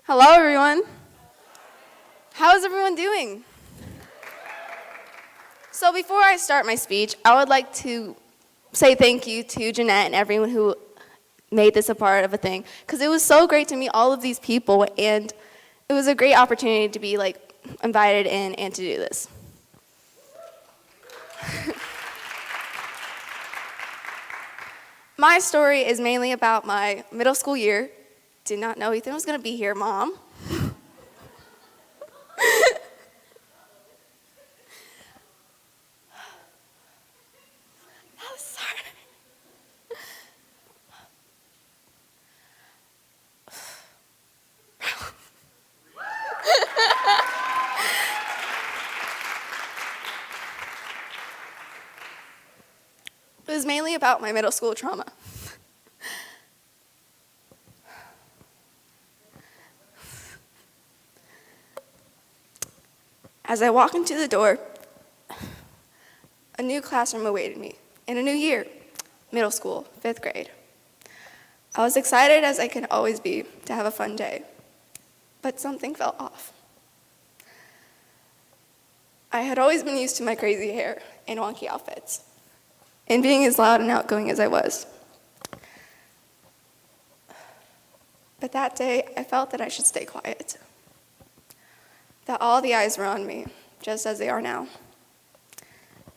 Hello, everyone. How is everyone doing? So before I start my speech, I would like to say thank you to Jeanette and everyone who made this a part of a thing, because it was so great to meet all of these people, and it was a great opportunity to be invited in and to do this. My story is mainly about my middle school year. Did not know Ethan was going to be here, Mom. I'm sorry. It was mainly about my middle school trauma. As I walk into the door, a new classroom awaited me, in a new year, middle school, 5th grade. I was excited as I can always be to have a fun day, but something felt off. I had always been used to my crazy hair and wonky outfits, and being as loud and outgoing as I was. But that day, I felt that I should stay quiet, that all the eyes were on me, just as they are now.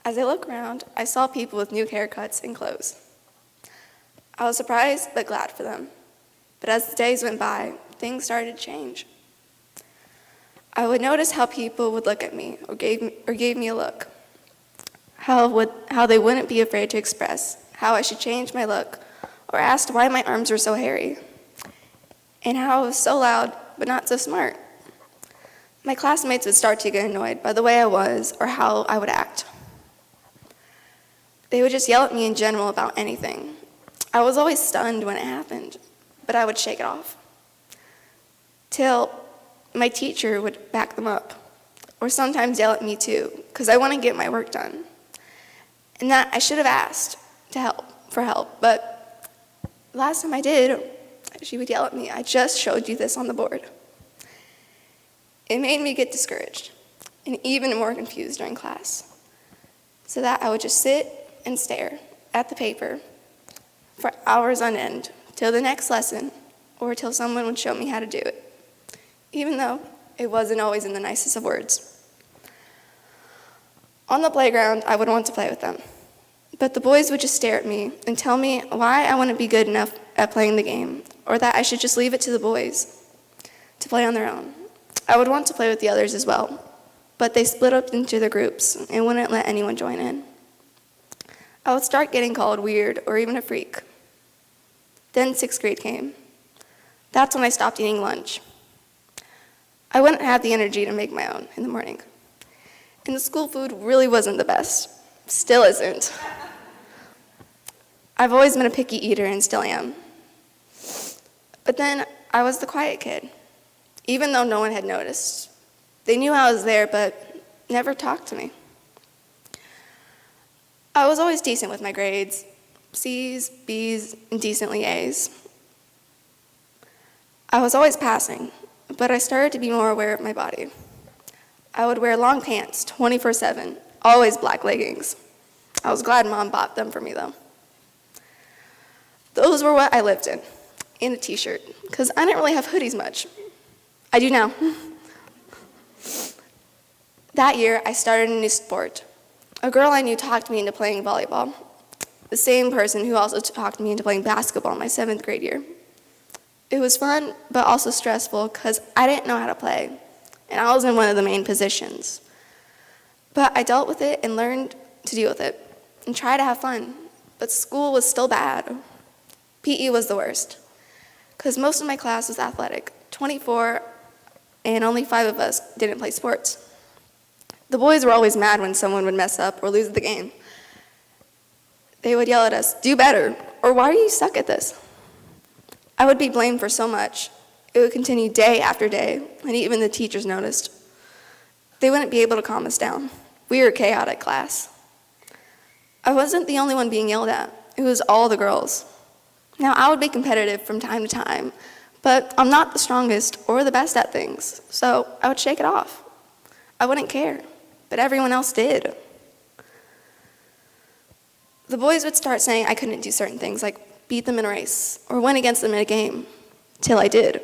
As I look around, I saw people with new haircuts and clothes. I was surprised but glad for them. But as the days went by, things started to change. I would notice how people would look at me or gave me a look, how they wouldn't be afraid to express how I should change my look, or asked why my arms were so hairy, and how I was so loud but not so smart. My classmates would start to get annoyed by the way I was or how I would act. They would just yell at me in general about anything. I was always stunned when it happened, but I would shake it off, till my teacher would back them up, or sometimes yell at me too, because I want to get my work done. And that I should have asked for help, but last time I did, she would yell at me, "I just showed you this on the board." It made me get discouraged and even more confused during class, so that I would just sit and stare at the paper for hours on end till the next lesson or till someone would show me how to do it, even though it wasn't always in the nicest of words. On the playground, I would want to play with them, but the boys would just stare at me and tell me why I wouldn't be good enough at playing the game, or that I should just leave it to the boys to play on their own. I would want to play with the others as well, but they split up into their groups and wouldn't let anyone join in. I would start getting called weird or even a freak. Then 6th grade came. That's when I stopped eating lunch. I wouldn't have the energy to make my own in the morning. And the school food really wasn't the best. Still isn't. I've always been a picky eater and still am. But then I was the quiet kid, even though no one had noticed. They knew I was there, but never talked to me. I was always decent with my grades, C's, B's, and decently A's. I was always passing, but I started to be more aware of my body. I would wear long pants 24/7, always black leggings. I was glad Mom bought them for me, though. Those were what I lived in, and a t-shirt, because I didn't really have hoodies much. I do now. That year, I started a new sport. A girl I knew talked me into playing volleyball, the same person who also talked me into playing basketball my 7th grade year. It was fun, but also stressful because I didn't know how to play, and I was in one of the main positions. But I dealt with it and learned to deal with it and try to have fun, but school was still bad. PE was the worst, because most of my class was athletic, 24, and only 5 of us didn't play sports. The boys were always mad when someone would mess up or lose the game. They would yell at us, "Do better," or "Why do you suck at this?" I would be blamed for so much. It would continue day after day, and even the teachers noticed. They wouldn't be able to calm us down. We were a chaotic class. I wasn't the only one being yelled at. It was all the girls. Now, I would be competitive from time to time, But I'm not the strongest or the best at things, so I would shake it off. I wouldn't care, but everyone else did. The boys would start saying I couldn't do certain things, like beat them in a race or win against them in a game, till I did.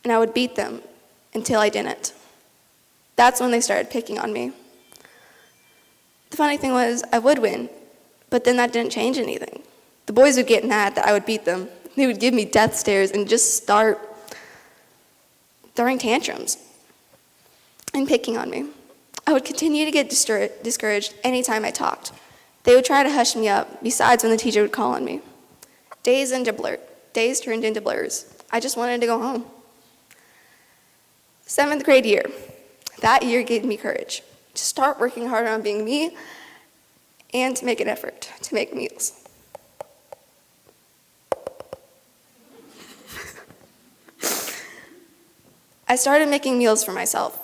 And I would beat them until I didn't. That's when they started picking on me. The funny thing was, I would win, but then that didn't change anything. The boys would get mad that I would beat them. They would give me death stares and just start throwing tantrums and picking on me. I would continue to get discouraged anytime I talked. They would try to hush me up, besides when the teacher would call on me. Days turned into blurs. I just wanted to go home. 7th grade year. That year gave me courage to start working harder on being me and to make an effort to make meals. I started making meals for myself.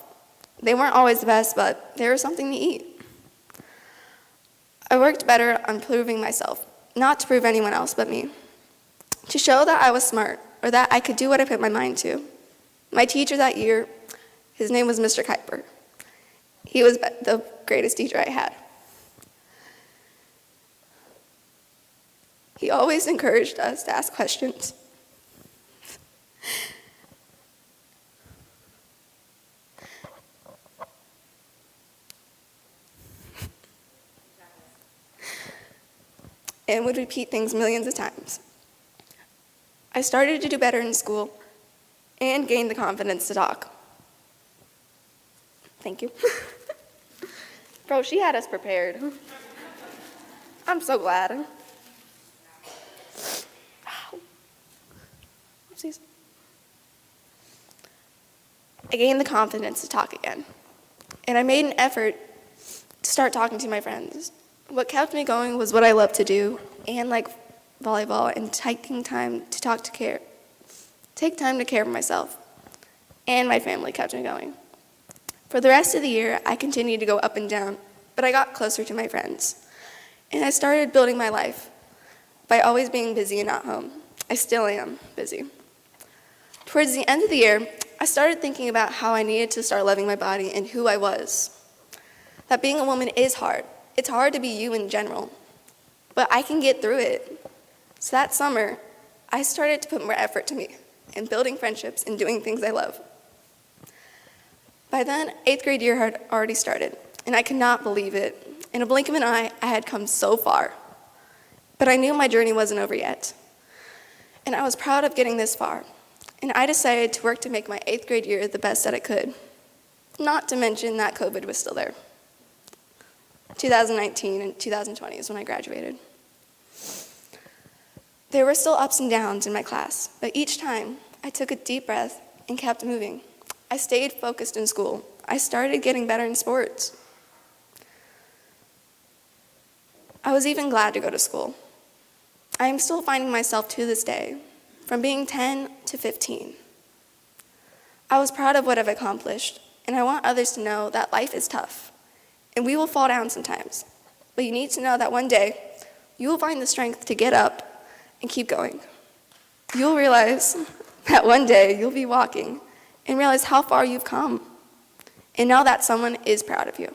They weren't always the best, but they were something to eat. I worked better on proving myself, not to prove anyone else but me, to show that I was smart or that I could do what I put my mind to. My teacher that year, his name was Mr. Kuiper. He was the greatest teacher I had. He always encouraged us to ask questions. And would repeat things millions of times. I started to do better in school and gained the confidence to talk. Thank you. Bro, she had us prepared. I'm so glad. Oopsies. I gained the confidence to talk again, and I made an effort to start talking to my friends. What kept me going was what I love to do, and like volleyball, and taking time to take time to care for myself, and my family kept me going. For the rest of the year, I continued to go up and down, but I got closer to my friends, and I started building my life by always being busy and not home. I still am busy. Towards the end of the year, I started thinking about how I needed to start loving my body and who I was. That being a woman is hard. It's hard to be you in general, but I can get through it. So that summer, I started to put more effort to me in building friendships and doing things I love. By then, 8th grade year had already started, and I could not believe it. In a blink of an eye, I had come so far. But I knew my journey wasn't over yet, and I was proud of getting this far. And I decided to work to make my 8th grade year the best that it could. Not to mention that COVID was still there. 2019 and 2020 is when I graduated. There were still ups and downs in my class, but each time I took a deep breath and kept moving. I stayed focused in school. I started getting better in sports. I was even glad to go to school. I am still finding myself to this day, from being 10 to 15. I was proud of what I've accomplished, and I want others to know that life is tough. And we will fall down sometimes, but you need to know that one day you will find the strength to get up and keep going. You'll realize that one day you'll be walking and realize how far you've come, and know that someone is proud of you.